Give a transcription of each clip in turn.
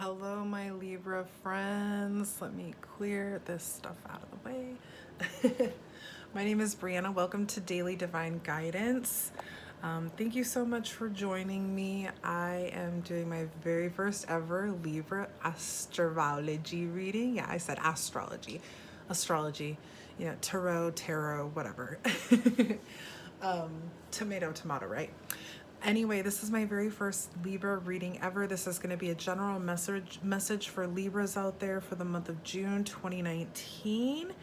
Hello, my Libra friends. Let me clear this stuff out of the way. My name is Brianna. Welcome to Daily Divine Guidance. Thank you so much for joining me. I am doing my very first ever Libra astrology reading. Yeah, I said astrology. Astrology, tarot, whatever. Tomato, right? Anyway, this is my very first Libra reading ever. This is going to be a general message for Libras out there for the month of June 2019.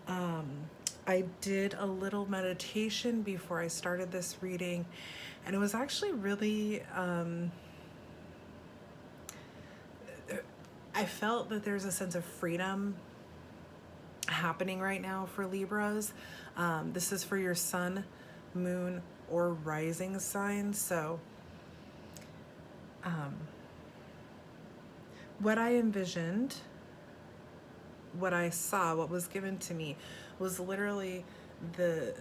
I did a little meditation before I started this reading, and it was actually really, I felt that there's a sense of freedom happening right now for Libras. This is for your sun, moon, or rising sign. So what I envisioned, what I saw, what was given to me was literally the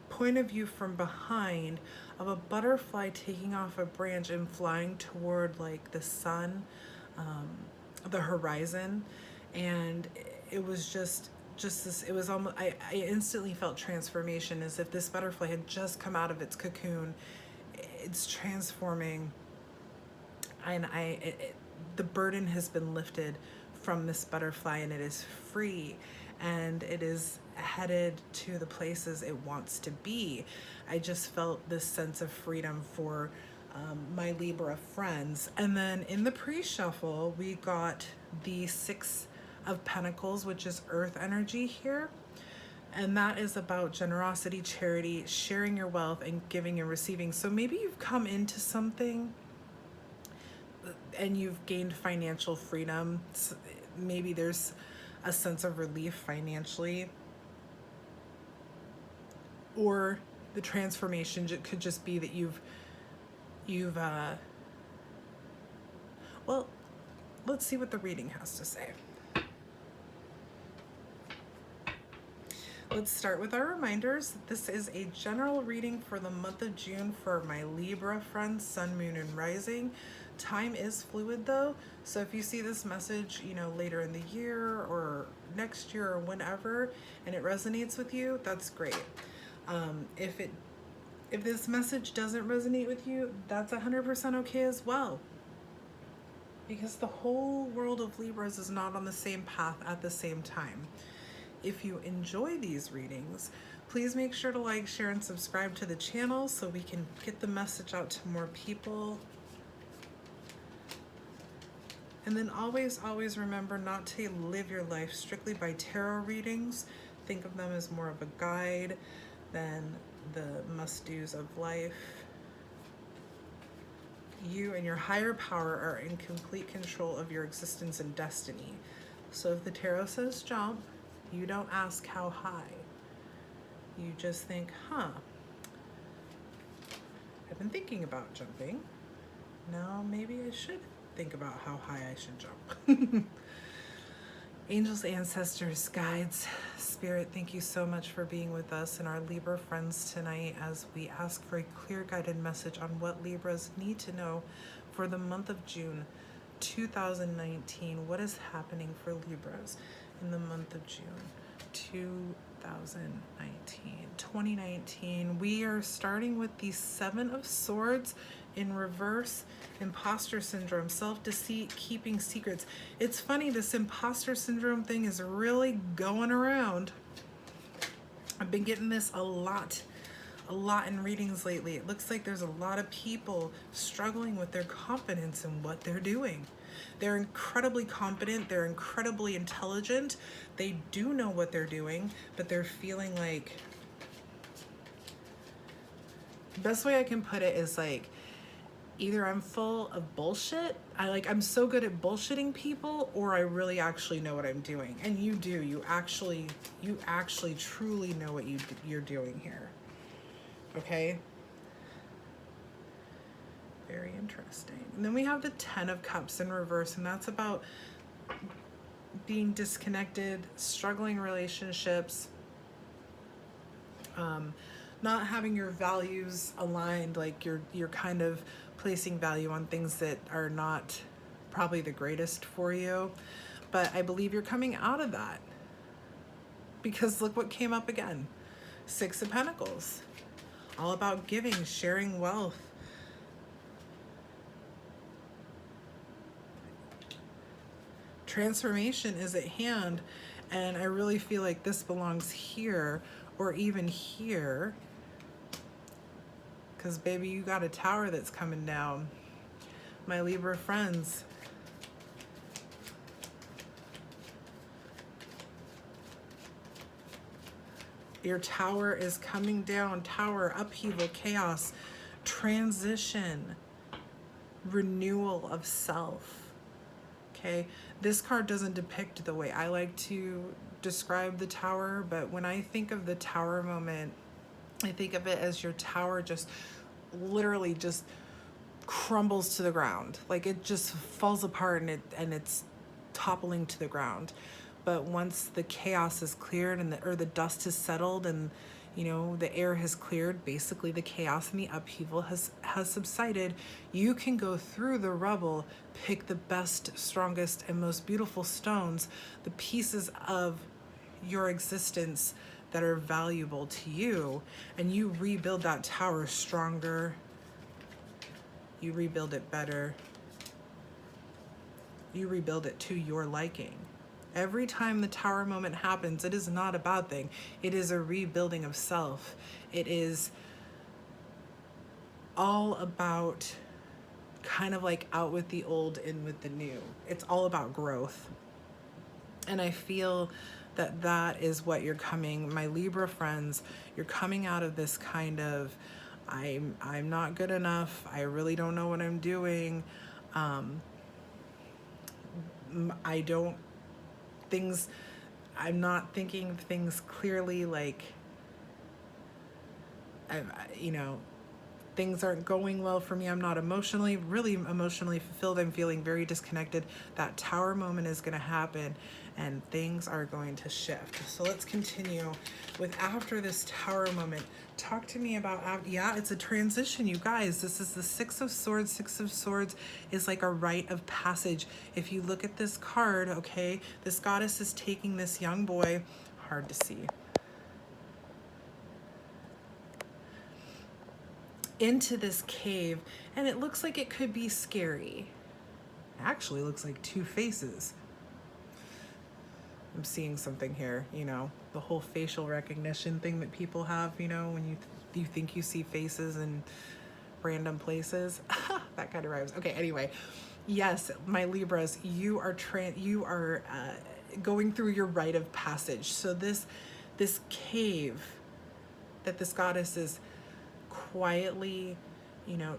point of view from behind of a butterfly taking off a branch and flying toward like the sun, the horizon. And it was just this, it was almost, I instantly felt transformation, as if this butterfly had just come out of its cocoon. It's transforming, and the burden has been lifted from this butterfly, and it is free, and it is headed to the places it wants to be. I just felt this sense of freedom for my Libra friends. And then in the pre-shuffle, we got the Six of Pentacles, which is earth energy here. And that is about generosity, charity, sharing your wealth, and giving and receiving. So maybe you've come into something and you've gained financial freedom. Maybe there's a sense of relief financially. Or the transformation could just be that well, let's see what the reading has to say. Let's start with our reminders. This is a general reading for the month of June for my Libra friends, sun, moon, and rising. Time is fluid though, so if you see this message, later in the year or next year or whenever, and it resonates with you, that's great. If this message doesn't resonate with you, that's 100% okay as well. Because the whole world of Libras is not on the same path at the same time. If you enjoy these readings, please make sure to like, share, and subscribe to the channel so we can get the message out to more people. And then always remember not to live your life strictly by tarot readings. Think of them as more of a guide than the must-dos of life. You and your higher power are in complete control of your existence and destiny. So if the tarot says jump, you don't ask how high. You just think, I've been thinking about jumping. Now maybe I should think about how high I should jump. Angels, ancestors, guides, spirit, thank you so much for being with us and our Libra friends tonight as we ask for a clear guided message on what Libras need to know for the month of June 2019. What is happening for Libras in the month of June 2019. We are starting with the Seven of Swords in reverse. Imposter syndrome, self-deceit, keeping secrets. It's funny, this imposter syndrome thing is really going around. I've been getting this a lot in readings lately. It looks like there's a lot of people struggling with their confidence in what they're doing. They're incredibly competent, they're incredibly intelligent, they do know what they're doing, but they're feeling like, the best way I can put it is like, either I'm full of bullshit, I'm so good at bullshitting people, or I really actually know what I'm doing. And you do, you actually truly know what you're doing here. Okay? Very interesting. And then we have the Ten of Cups in reverse, and that's about being disconnected, struggling relationships, not having your values aligned, like you're kind of placing value on things that are not probably the greatest for you. But I believe you're coming out of that. Because look what came up again. Six of Pentacles. All about giving, sharing wealth. Transformation is at hand, and I really feel like this belongs here or even here. Because baby, you got a tower that's coming down. My Libra friends. Your tower is coming down. Tower, upheaval, chaos, transition, renewal of self. Okay, this card doesn't depict the way I like to describe the tower, but when I think of the tower moment, I think of it as your tower just literally just crumbles to the ground. Like it just falls apart and it's toppling to the ground. But once the chaos is cleared and the dust has settled and the air has cleared, basically the chaos and the upheaval has subsided, you can go through the rubble, pick the best, strongest, and most beautiful stones, the pieces of your existence that are valuable to you, and you rebuild that tower stronger, you rebuild it better, you rebuild it to your liking. Every time the tower moment happens, it is not a bad thing. It is a rebuilding of self. It is all about kind of like out with the old, in with the new. It's all about growth. And I feel that that is what you're coming, my Libra friends, you're coming out of this kind of, I'm not good enough. I really don't know what I'm doing. I'm not thinking things clearly, like, things aren't going well for me. I'm not really emotionally fulfilled. I'm feeling very disconnected. That tower moment is going to happen and things are going to shift. So let's continue with after this tower moment. Talk to me about, yeah, it's a transition, you guys. This is the Six of Swords. Six of Swords is like a rite of passage. If you look at this card, okay, this goddess is taking this young boy, hard to see, into this cave, and it looks like it could be scary. It actually looks like two faces. I'm seeing something here, the whole facial recognition thing that people have, when you think you see faces in random places. That kind of rhymes. Okay, anyway, yes, my Libras, you are going through your rite of passage. So this cave that this goddess is quietly,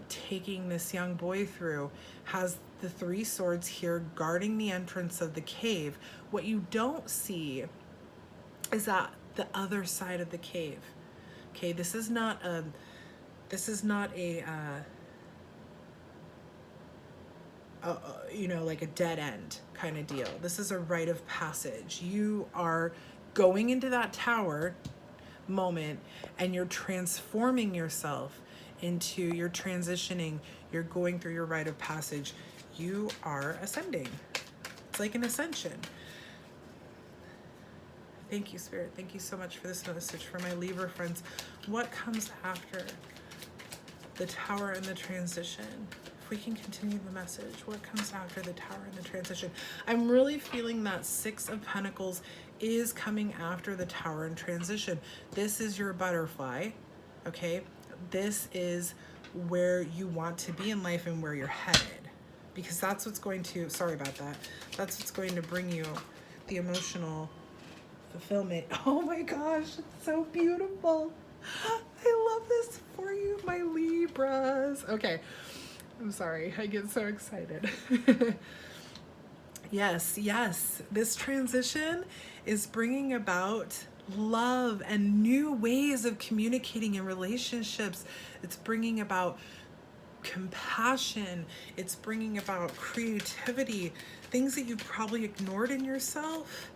taking this young boy through has the three swords here guarding the entrance of the cave. What you don't see is that the other side of the cave. Okay, this is not a like a dead end kind of deal. This is a rite of passage. You are going into that tower moment and you're transforming yourself into, you're transitioning, you're going through your rite of passage. You are ascending. It's like an ascension. Thank you, Spirit. Thank you so much for this message for my Libra friends. What comes after the tower and the transition? If we can continue the message, what comes after the tower and the transition? I'm really feeling that Six of Pentacles is coming after the tower and transition. This is your butterfly, okay? This is where you want to be in life and where you're headed, because that's what's going to, sorry about that, that's what's going to bring you the emotional fulfillment. Oh my gosh, it's so beautiful. I love this for you, my Libras. Okay, I'm sorry, I get so excited. Yes, this transition is bringing about love and new ways of communicating in relationships. It's bringing about compassion. It's bringing about creativity, things that you probably ignored in yourself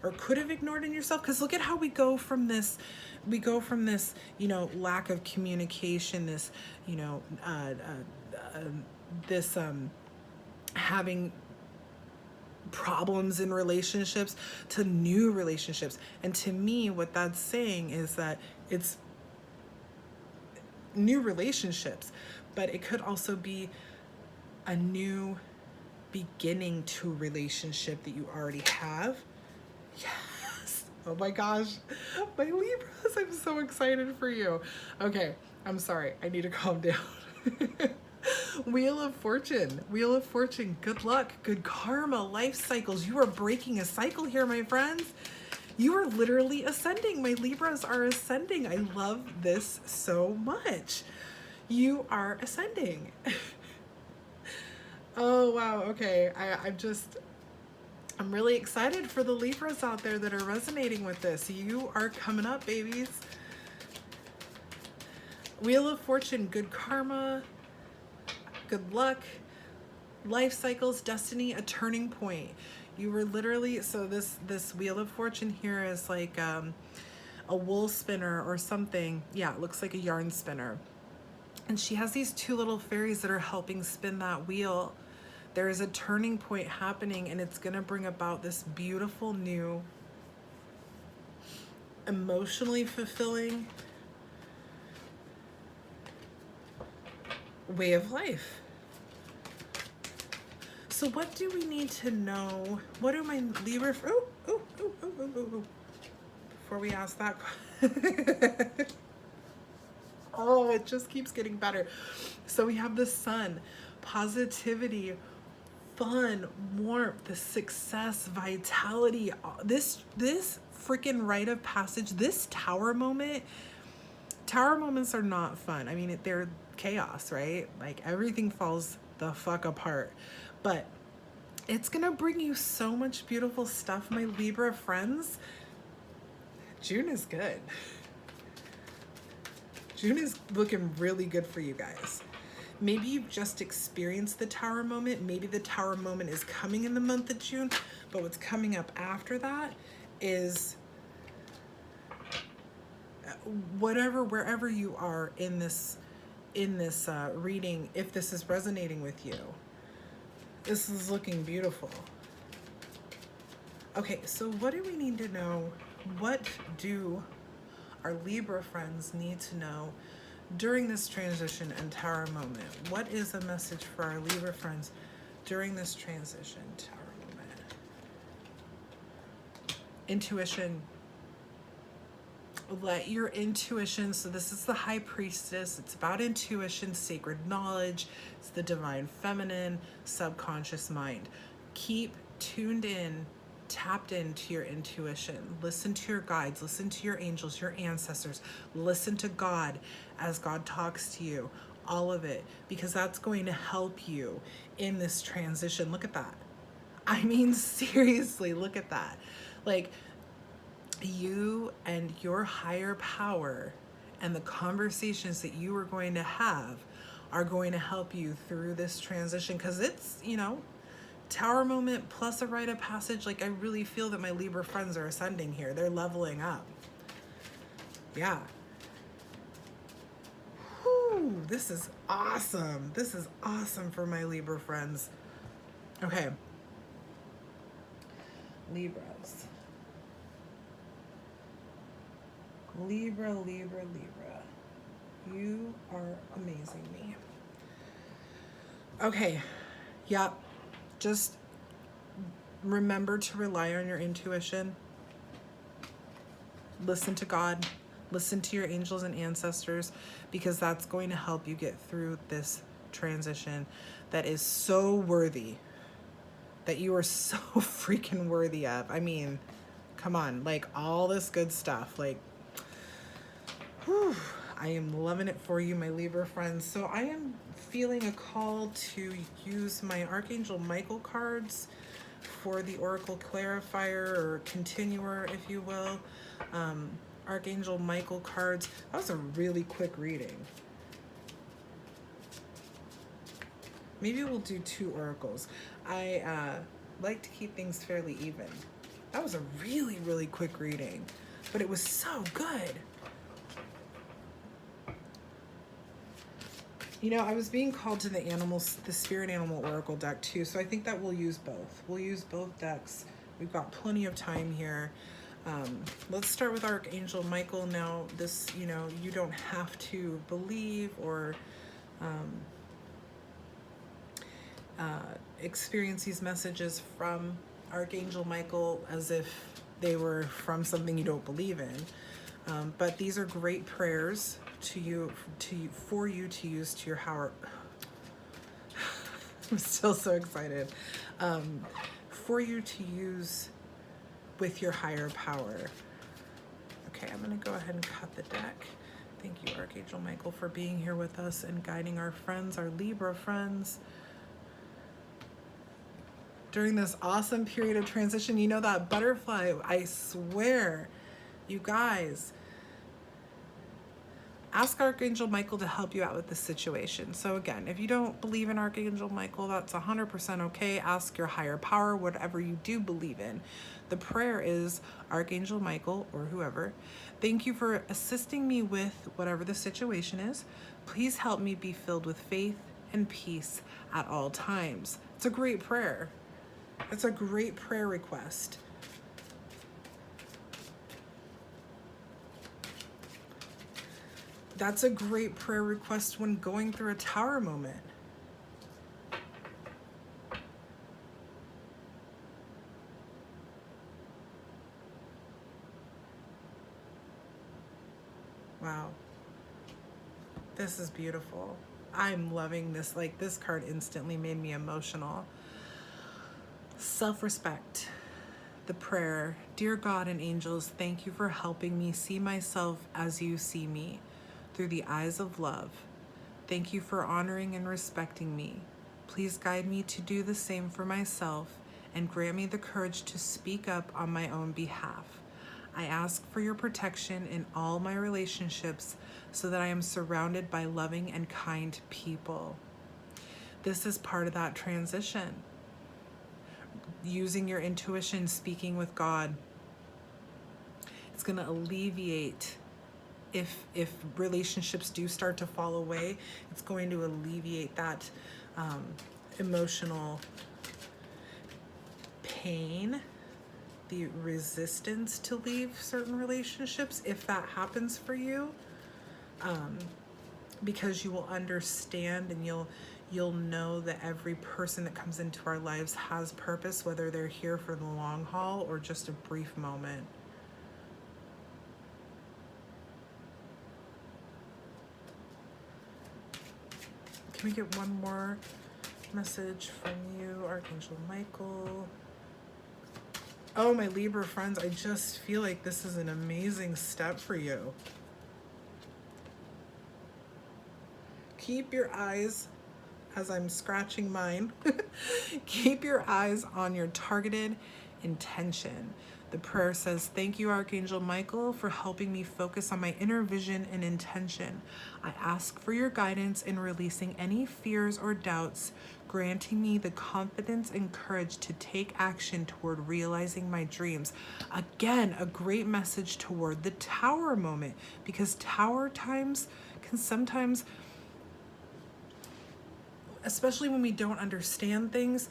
or could have ignored in yourself. Because look at how we go from this we go from this, you know, lack of communication, this, you know, this having problems in relationships, to new relationships. And to me, what that's saying is that it's new relationships, but it could also be a new beginning to a relationship that you already have. Yes. Oh my gosh. My Libras, I'm so excited for you. Okay, I'm sorry. I need to calm down. Wheel of Fortune. Wheel of Fortune. Good luck, good karma, life cycles. You are breaking a cycle here, my friends. You are literally ascending. My Libras are ascending. I love this so much. You are ascending. Oh, wow. Okay. I'm really excited for the Libras out there that are resonating with this. You are coming up, babies. Wheel of Fortune, good karma, good luck, life cycles, destiny, a turning point. You were literally, so this Wheel of Fortune here is like a wool spinner or something. Yeah, it looks like a yarn spinner. And she has these two little fairies that are helping spin that wheel. There is a turning point happening, and it's going to bring about this beautiful new, emotionally fulfilling way of life. So what do we need to know? What do my Libra... Before we ask that... Oh, it just keeps getting better. So we have the sun, positivity, fun, warmth, the success, vitality. This freaking rite of passage, this tower moment. Tower moments are not fun. I mean, they're chaos, right? Like everything falls the fuck apart. But it's gonna bring you so much beautiful stuff, my Libra friends. June is good. June is looking really good for you guys. Maybe you've just experienced the tower moment. Maybe the tower moment is coming in the month of June, but what's coming up after that is wherever you are in this reading, if this is resonating with you, this is looking beautiful. Okay, so what do we need to know? What do our Libra friends need to know during this transition and tower moment? What is the message for our Libra friends during this transition tower moment? Intuition. Let your intuition, so this is the High Priestess. It's about intuition, sacred knowledge. It's the divine feminine, subconscious mind. Keep tuned in, tapped into your intuition. Listen to your guides, listen to your angels, your ancestors. Listen to God as God talks to you. All of it, because that's going to help you in this transition. Look at that. I mean, seriously, look at that. Like, you and your higher power and the conversations that you are going to have are going to help you through this transition, because it's, you know, tower moment plus a rite of passage. Like, I really feel that my Libra friends are ascending here. They're leveling up. Yeah. Whew, this is awesome. This is awesome for my Libra friends. Okay. Libras. Libra, Libra, Libra. You are amazing me. Okay. Yep. Just remember to rely on your intuition. Listen to God. Listen to your angels and ancestors, because that's going to help you get through this transition that is so worthy, that you are so freaking worthy of. I mean, come on, like all this good stuff. Like, whew, I am loving it for you, my Libra friends. So I am feeling a call to use my Archangel Michael cards for the Oracle Clarifier, or Continuer, if you will. Archangel Michael cards. That was a really quick reading. Maybe we'll do 2 oracles. I like to keep things fairly even. That was a really, really quick reading, but it was so good. You know, I was being called to the animals, the Spirit Animal Oracle deck too, so I think that we'll use both. We'll use both decks. We've got plenty of time here. Let's start with Archangel Michael. Now, this, you know, you don't have to believe or experience these messages from Archangel Michael as if they were from something you don't believe in. But these are great prayers to you, for you to use to your higher. I'm still so excited. For you to use with your higher power. Okay, I'm gonna go ahead and cut the deck. Thank you, Archangel Michael, for being here with us and guiding our friends, our Libra friends, during this awesome period of transition. You know, that butterfly, I swear, you guys, ask Archangel Michael to help you out with this situation. So again, if you don't believe in Archangel Michael, that's 100% okay. Ask your higher power, whatever you do believe in. The prayer is, Archangel Michael, or whoever, thank you for assisting me with whatever the situation is. Please help me be filled with faith and peace at all times. It's a great prayer. It's a great prayer request. That's a great prayer request when going through a tower moment. Wow. This is beautiful. I'm loving this. Like, this card instantly made me emotional. Self-respect. The prayer, dear God and angels, thank you for helping me see myself as you see me, through the eyes of love. Thank you for honoring and respecting me. Please guide me to do the same for myself and grant me the courage to speak up on my own behalf. I ask for your protection in all my relationships so that I am surrounded by loving and kind people. This is part of that transition. Using your intuition, speaking with God. It's going to alleviate, if relationships do start to fall away, it's going to alleviate that emotional pain, the resistance to leave certain relationships, if that happens for you, because you will understand and you'll know that every person that comes into our lives has purpose, whether they're here for the long haul or just a brief moment. Can we get one more message from you, Archangel Michael? Oh, my Libra friends, I just feel like this is an amazing step for you. Keep your eyes, as I'm scratching mine, keep your eyes on your targeted intention. The prayer says, thank you, Archangel Michael, for helping me focus on my inner vision and intention. I ask for your guidance in releasing any fears or doubts, granting me the confidence and courage to take action toward realizing my dreams. Again, a great message toward the tower moment, because tower times can sometimes, especially when we don't understand things,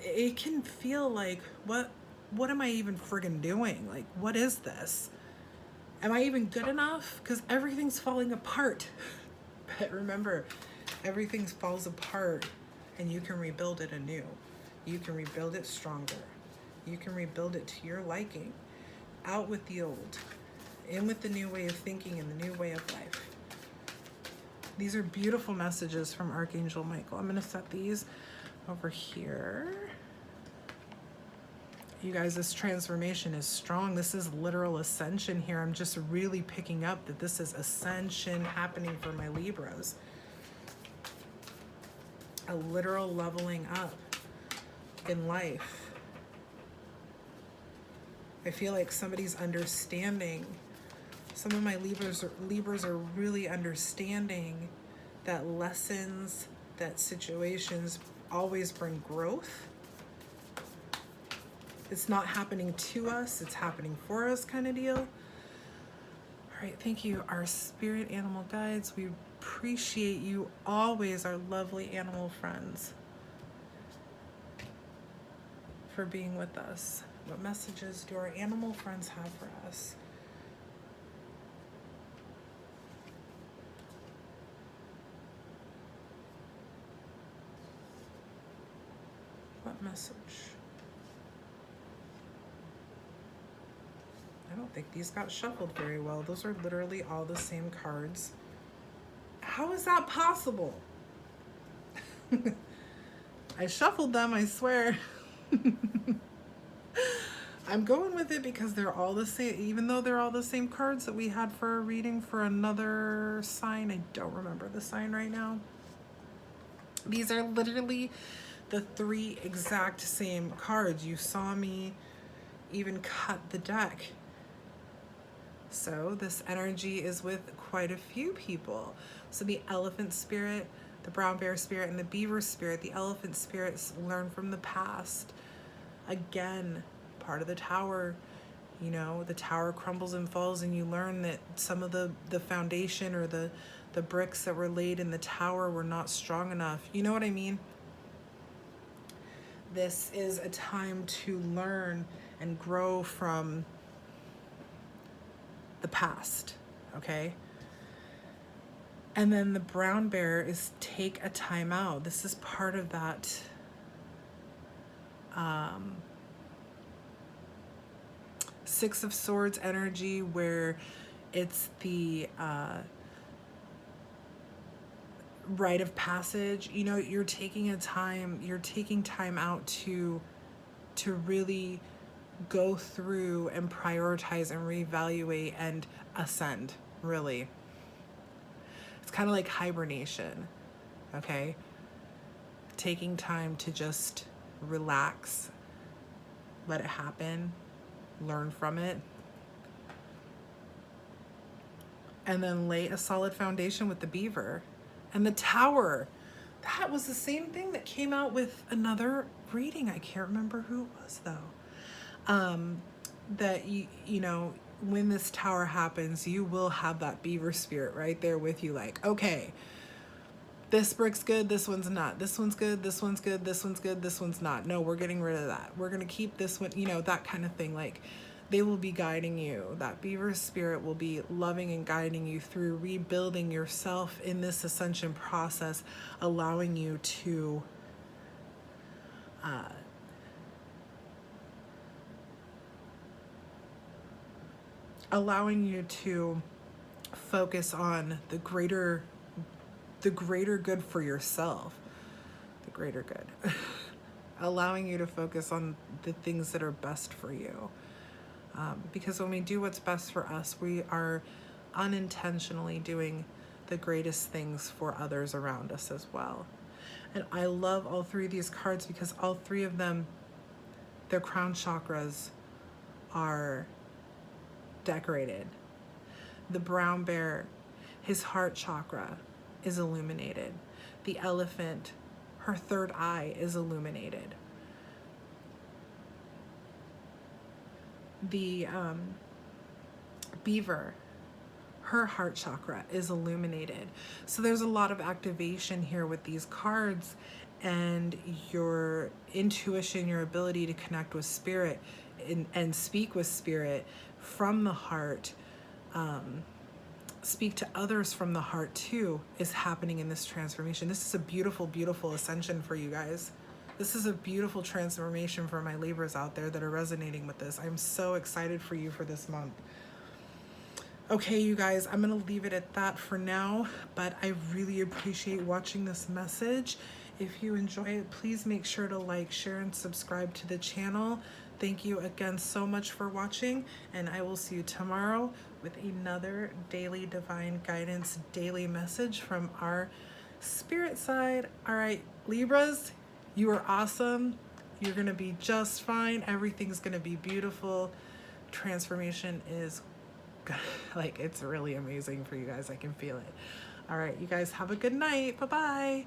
it can feel like, what am I even friggin' doing? Like, what is this? Am I even good enough? Because everything's falling apart. But remember, everything falls apart and you can rebuild it anew. You can rebuild it stronger. You can rebuild it to your liking. Out with the old, in with the new way of thinking and the new way of life. These are beautiful messages from Archangel Michael. I'm going to set these over here. You guys, this transformation is strong. This is literal ascension here. I'm just really picking up that this is ascension happening for my Libras. A literal leveling up in life. I feel like somebody's understanding. Some of my Libras are really understanding that lessons, that situations always bring growth. It's not happening to us, it's happening for us, kind of deal. All right, thank you, our spirit animal guides. We appreciate you always, our lovely animal friends, for being with us. What messages do our animal friends have for us? What message? I don't think these got shuffled very well. Those are literally all the same cards. How is that possible? I shuffled them, I swear. I'm going with it because they're all the same, even though they're all the same cards that we had for a reading for another sign. I don't remember the sign right now. These are literally the 3 exact same cards. You saw me even cut the deck. So this energy is with quite a few people. So the elephant spirit, the brown bear spirit, and the beaver spirit. The elephant spirits learn from the past. Again, part of the tower, you know, the tower crumbles and falls, and you learn that some of the foundation or the bricks that were laid in the tower were not strong enough. You know what I mean? This is a time to learn and grow from the past, okay? And then the brown bear is take a time out. This is part of that Six of Swords energy, where it's the rite of passage. You know, you're taking time out to really go through and prioritize and reevaluate and ascend, really. It's kind of like hibernation, okay? Taking time to just relax, let it happen, learn from it, and then lay a solid foundation with the beaver. And the tower, that was the same thing that came out with another reading. I can't remember who it was though. That you know, when this tower happens, you will have that beaver spirit right there with you, like, okay, this brick's good, this one's not. This one's good, this one's good, this one's good, this one's not. No, we're getting rid of that. We're gonna keep this one, you know, that kind of thing. Like, they will be guiding you. That beaver spirit will be loving and guiding you through rebuilding yourself in this ascension process, allowing you to focus on the greater good for yourself, the greater good, allowing you to focus on the things that are best for you. Because when we do what's best for us, we are unintentionally doing the greatest things for others around us as well. And I love all 3 of these cards because all 3 of them, their crown chakras are decorated. The brown bear, his heart chakra is illuminated. The elephant, her 3rd eye is illuminated. The beaver, her heart chakra is illuminated. So there's a lot of activation here with these cards, and your intuition, your ability to connect with spirit and speak with spirit from the heart, speak to others from the heart too, is happening in this transformation. This is a beautiful, beautiful ascension for you guys. This is a beautiful transformation for my Libras out there that are resonating with this. I'm so excited for you for this month. Okay, you guys, I'm going to leave it at that for now, but I really appreciate watching this message. If you enjoy it, please make sure to like, share, and subscribe to the channel. Thank you again so much for watching, and I will see you tomorrow with another daily divine guidance, daily message from our spirit side. All right, Libras, you are awesome. You're going to be just fine. Everything's going to be beautiful. Transformation is like, it's really amazing for you guys. I can feel it. All right, you guys have a good night. Bye-bye.